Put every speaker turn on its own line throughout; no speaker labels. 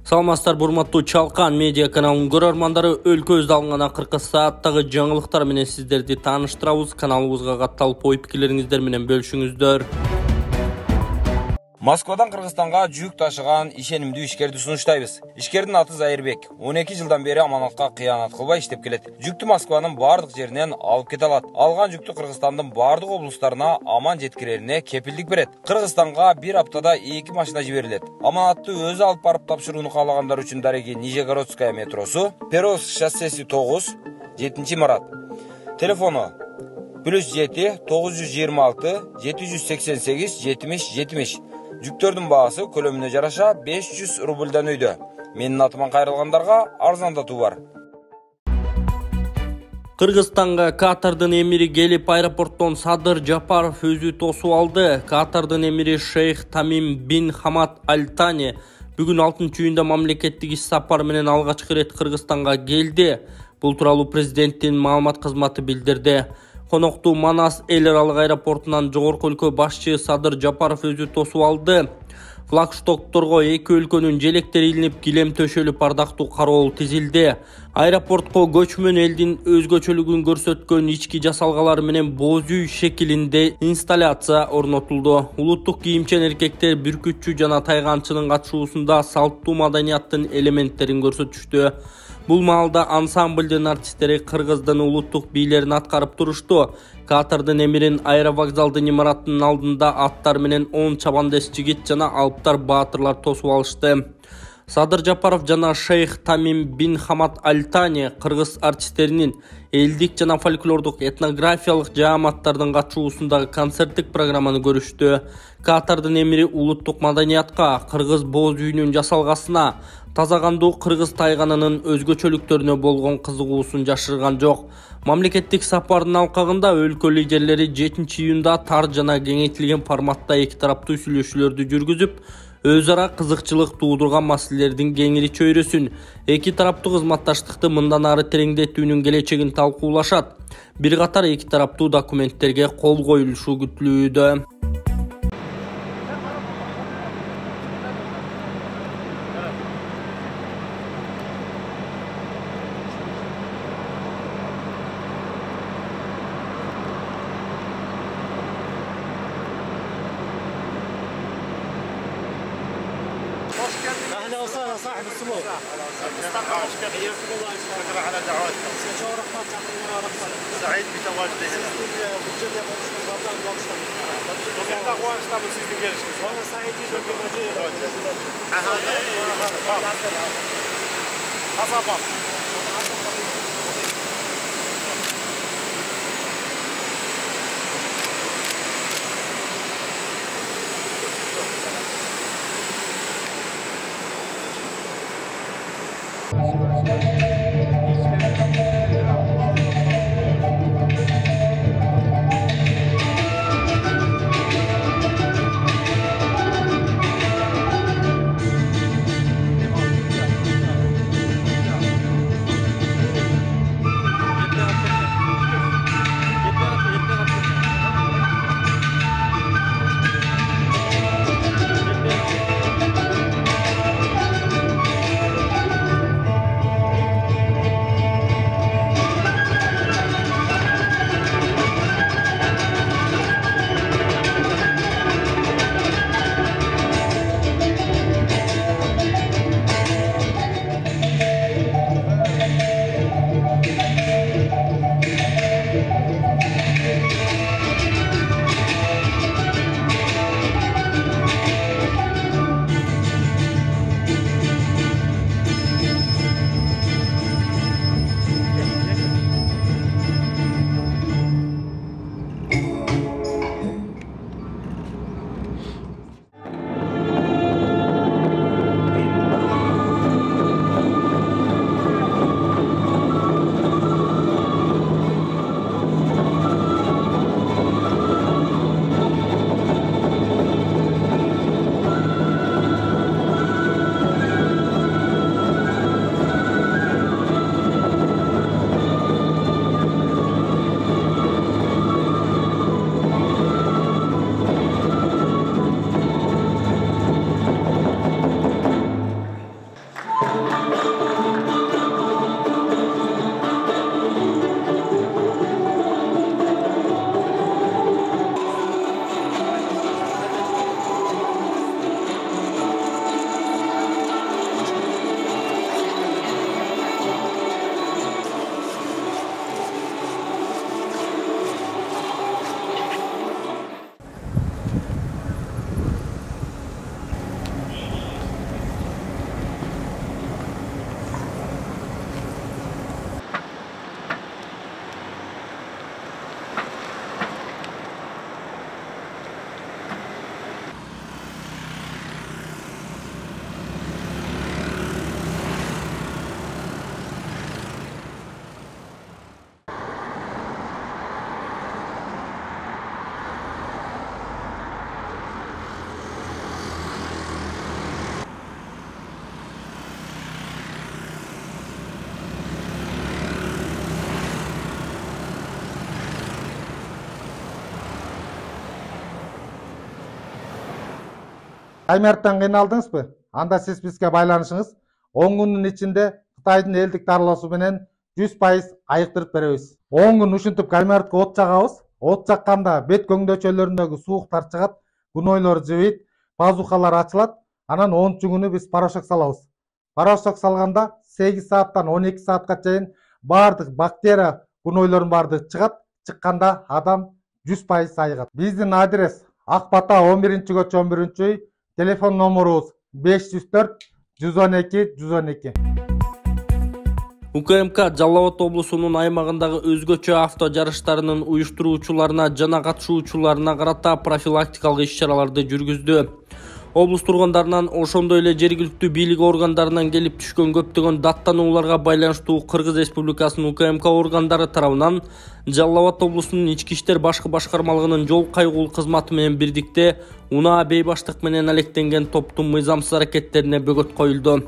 Саламатсыздар, урматтуу Чалкан медиа каналынын көрөрмандары, өлкөбүздө алынган акыркы сааттагы жаңылыктар менен сиздерди тааныштырабыз. Каналыбызга катталып, ой пикирлериңиздер менен бөлүшүңүздөр.
Москвадан Кыргызстанга жүк ташыган ишенимдүү ишкерди сунуштайбыз. Ишкердин аты Зайырбек. 12 жылдан бери аманатка кыянат кылбай иштеп келет. Жүктү Москванын бардык жеринен алып кете алат. Алган жүктү Кыргызстандын бардык облустарына аман жеткирерине кепилдик берет. Кыргызстанга бир аптада 2 машина жиберилет. Аманатты өзү алып барып тапшырууну каалагандар үчүн дареги Нижегородская метросу, Перовск шоссеси 9, 7-марат. Телефону +7 926 788 70 70. Жүктөрдүн баасы көлөмүнө жараша 500 рубльдан өйдө. Менин атыман кайрылгандарга арзандатуу бар.
Кыргызстанга Катардын эмири келип, аэропорттон Садыр Жапаров өзү тосуп алды. Катардын эмири Шейх Тамим бин Хамад Аль Тани бүгүн 6-июнда мамлекеттик иш сапар менен алгачкы рет Кыргызстанга келди. Бул тууралуу президенттин маалымат кызматы билдирди. Конокту Манас эл аралык аэропортунан жогорку өлкө башчы Садыр Жапаров өзү тосуп алды. Флагштокторго эки өлкөнүн желектери илинип, килем төшөлүп, ардактуу кароол тизилди. Аэропортко көчмөн элдин өзгөчөлүгүн көрсөткөн ички жасалгалар менен боз үй шекилинде инсталляция орнотулду. Улуттук кийимчен эркектер бүркүтчү жана тайганчынын катышуусунда салттуу маданияттын элементтерин көрсөтүштү. Бул маалда ансамблдын артисттери Кыргыздын улуттук бийлерин аткарып турушту. Катардын эмирин аэровокзалдын имараттын алдында аттар менен 10 чабандес жигит жана алыптар баатырлар тосуп алышты. Садыр Жапаров жана Шейх Тамим бин Хамад Аль Тани кыргыз артисттеринин элдик жана фольклордук этнографиялык жааматтардын катышуусундагы концерттик программаны көрүштү. Катардын эмири улуттук маданиятка, кыргыз боз үйүнүн жасалгасына, таза кандуу кыргыз тайганынын өзгөчөлүктөрүнө болгон кызыгуусун жашырган жок. Мамлекеттик сапардын алкагында өлкө лидерлери 7-июнда тар жана кеңейтилген форматта эки тараптуу сүйлөшүүлөрдү жүргүзүп, өз ара кызыкчылык туудурган маселелердин кеңири чөйрөсүн, эки тараптуу кызматташтыкты мындан ары тереңдетүүнүн келечегин талкуулашат. Бир катар эки тараптуу документтерге кол коюлушу күтүлүүдө.
اهلا وسهلا صاحب السمو.
شكرا على دعوتكم. سعيد بتواجدي هنا.
وانا سعيد جدا بمجيئكم.
Каймардтан кыйналдыңызбы? Анда сиз бизге байланышыңыз 10 күндүн ичинде Кытайдын элдик дарылоосу менен 100% айыктырып беребиз. 10 күн ушинтип Каймардка от жагабыз. От жакканда бет көңдөчөлөрүндөгү сууктар чыгат, гунойлор жыбыйт, пазухалар ачылат. Анан 10-чу күнү биз порошок салабыз. Порошок салганда 8 сааттан 12 саатка чейин бардык бактерия гунойлордун бардыгы чыгат. Чыкканда адам 100% айыгат. Биздин адрес Ак Бата 11-көчө 11-үй, телефон номерубуз 504 112 112.
УКМК Жалал Абад облусунун аймагындагы өзгөчө авто жарыштарынын уюштуруучуларына жана катышуучуларына карата профилактикалык иш-чараларды жүргүздү. Облус тургундарынан ошондой эле жергиликтүү бийлик органдарынан келип түшкөн көптөгөн даттанууларга байланыштуу Кыргыз Республикасынын УКМК органдары тарабынан Жалал Абад облусунун ички иштер башкы башкармалыгынын жол кайгылуу кызматы менен бирдикте унаа бейбаштык менен алектенген топтун мыйзамсыз аракеттерине бөгөт коюлду.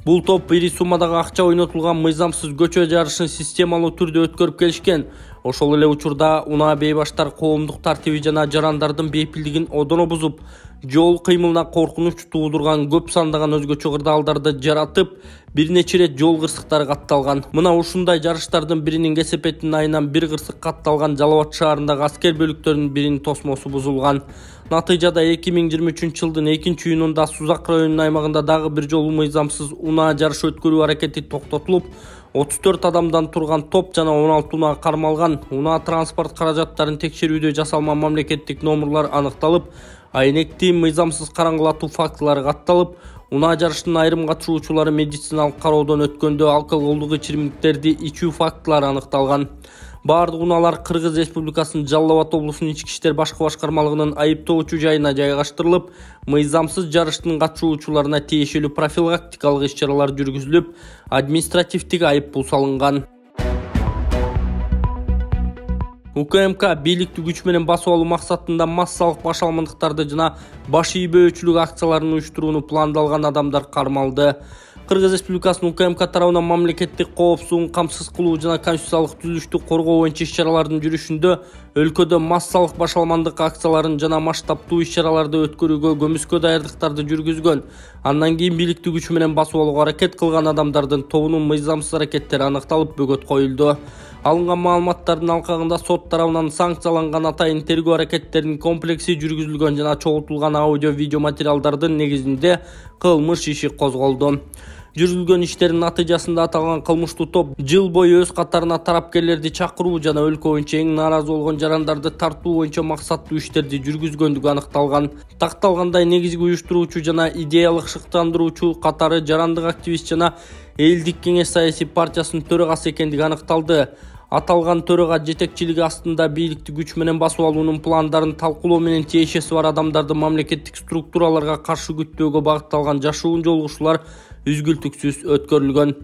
Бул топ ири суммадагы акча ойнотулган мыйзамсыз көчө жарышын системалуу түрдө өткөрүп келишкен. Ошол эле учурда унаа бейбаштар коомдук тартиби жана жарандардын бейпилдигин одоно бузуп, жол кыймылына коркунуч туудурган көп сандаган өзгөчө кырдаалдарды жаратып, бир нече ирет жол кырсыктары катталган. Мына ушундай жарыштардын биринин кесепетинин айынан бир кырсык катталган Жалал Абад шаарындагы аскер бөлүктөрүнүн биринин тосмосу бузулган. Натыйжада 2023-жылдын 2-июнунда Сузак районунун аймагында дагы бир жолу мыйзамсыз унаа жарышы өткөрүү аракети токтотулуп, 34 адамдан турган топ жана 16 унаа кармалган. Унаа транспорт каражаттарын текшерүүдө жасалма мамлекеттик номерлар аныкталып, айнекти мыйзамсыз караңгылатуу фактылары катталып, унаа жарышынын айрым катышуучулары медициналык кароодон өткөндө алкоголдук ичимдиктерди ичүү фактылары аныкталган. Бардык унаалар Кыргыз Республикасынын Жалал Абад облусунун ички иштер башкы башкармалыгынын айыптоочу жайына жайгаштырылып, мыйзамсыз жарыштын катышуучуларына тиешелүү профилактикалык иш-чаралар жүргүзүлүп, административдик айыппул салынган. УКМК бийликтүү күч менен басып алуу максатында массалык баш алмандыктарды жана баш ийбөөчүлүк акцияларын уюштурууну пландалган адамдар кармалды. Кыргыз Республикасынын УКМК тарабынан мамлекеттик коопсуздугун камсыз кылуу жана конституциялык түзүлүштү коргоо боюнча иш-чаралардын жүрүшүндө өлкөдө массалык баш алмандык акцияларын жана масштабтуу иш-чараларды өткөрүүгө көмүскө даярдыктарды жүргүзгөн. Андан кийин бийликтүү күч менен басып алууга аракет кылган адамдардын тобунун мыйзамсыз аракеттери аныкталып, бөгөт коюлду. Алынган маалыматтардын алкагында сот тарабынан санкцияланган атайын тергөө аракеттеринин комплекси жүргүзүлгөн жана чогултулган аудио-видео материалдардын негизинде кылмыш иши козголду. Жүргүзүлгөн иштердин натыйжасында аталган кылмыштуу топ жыл бою өз катарына тарапкерлерди чакыруу жана өлкө боюнча эң нааразы болгон жарандарды тартуу боюнча максаттуу иштерди жүргүзгөндүгү аныкталган. Такталгандай негизги уюштуруучу жана идеялык шыктандыруучу катары жарандык активист жана Элдик кеңеш саясий партиясынын төрагасы экендиги аныкталды. Аталган төрага жетекчилиги астында бийликтүү күч менен басып алуунун пландарын талкуулоо менен тиешеси бар адамдарды мамлекеттик структураларга каршы күттөөгө багытталган жашуун жолугушуулар үзгүлтүксүз өткөрүлгөн.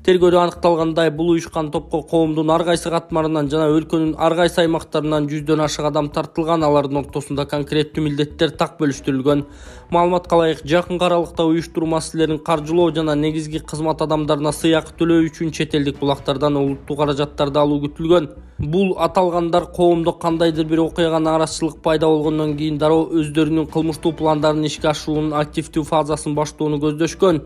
Тергөөдө аныкталгандай, бул уюшкан топко коомдун ар кайсы катмарынан жана өлкөнүн ар кайсы аймактарынан 100дөн ашык адам тартылган, алардын ортосунда конкреттүү милдеттер так бөлүштүрүлгөн. Маалыматка ылайык, жакын аралыкта уюштуруу маселелерин каржылоо жана негизги кызмат адамдарына сыйак төлөө үчүн чет элдик булактардан улуттуу каражаттарды алуу күтүлгөн. Бул аталгандар коомдо кандайдыр бир окуяга нааразычылык пайда болгондон кийин дароо өздөрүнүн кылмыштуу пландарын ишке ашыруунун активдүү фазасын баштоону көздөшкөн.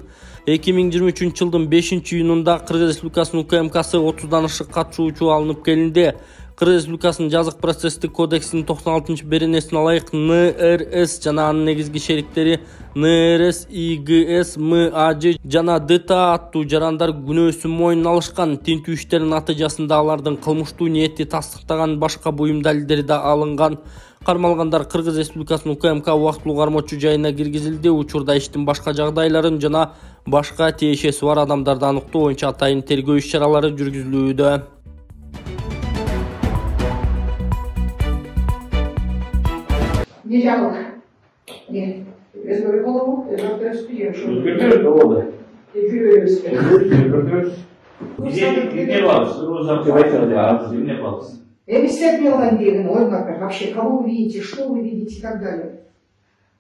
2023-жылдын 5-июнунда Кыргыз Республикасынын УКМКсы 30дан ашык катышуучу алынып келинди. Кыргыз Республикасынын жазык процесстик кодексинин 96-беренесине ылайык НРС жана анын негизги шериктери НРС, ИГС, МАЖ жана ДТА аттуу жарандар күнөөсүн мойнуна алышкан. Тинтүү иштеринин натыйжасында алардын кылмыштуу ниетти тастыктаган башка буюм далилдери да алынган. Кармалгандар Кыргыз Республикасынын УКМК убактылуу кармоочу жайына киргизилди. Учурда иштин башка жагдайларын жана башка тиешеси бар адамдарды аныктоо боюнча атайын тергөө иш-чаралары жүргүзүлүүдө.
Не диалог. Не. Өзгөрүп болобу?
Өзгөртөбүз болобу? Эмне кылабыз? Эмне кылабыз?
Эмне кылган деген ой бар. Вообще, кого вы видите, что вы видите и так далее.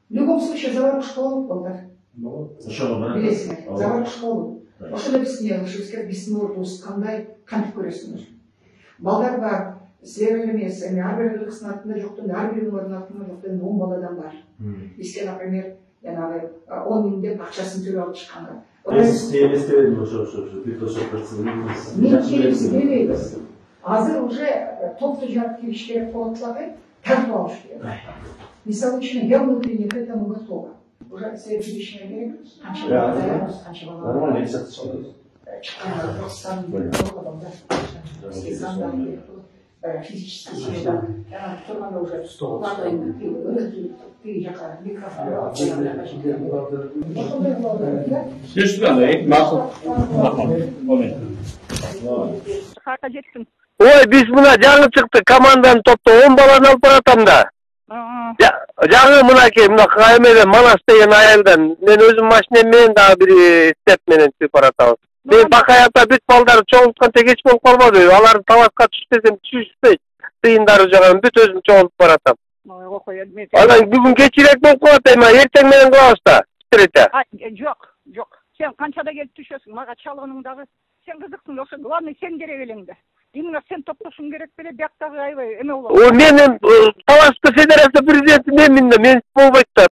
В любом случае, заварку школу болду. Билесиңер, заварку школу. Ошондо биз эмне биздин кандай кантип көрөсүңөр. Балдар бар. Силер эмес, ар бир кыздын артында жоктун, ар биринин артында жоктун 10 баладан бар. Бизге, например, Janagы 10 000 деп акчасын төлөп алып чыкканга.
Естебедім ошо
Мен келиспейбиз. Азыр уже топту жарып келиш керек болот эле, тартып алыш керек. Мисалы үчүн я внутренне к этому готова. Уже следующее время канча бала.
Нормально, если
физически силада. Я турманда уже ладонь ты жака микрофон.
Ой, биз мына жаңы чыкты команданын топто 10 баланы алып баратам да. Жаңы мынакей мына эмеден Манас деген айылдан мен өзүм машинем менен дагы бир степ менен чыгып баратабыз. Мен Бакаята бүт балдары чоңулткан эч болуп калбады. Аларды талашка түш десем түшүшпөйт. Тыйындары жаган бүт өзүм чоңулуп баратам. Анан бүгүн кечирээк болуп калат эми, эртең менен кылабыз да.
Жок, жок. Сен канчада келип түшөсүң? Мага чалгының дагы сен кызыксың, ошо главный сен керек элеңде. Именно сен топтошуң керек беле, бияктагы аябай эме болот.
Менин Талашкы федерация президенти мен болбойт да.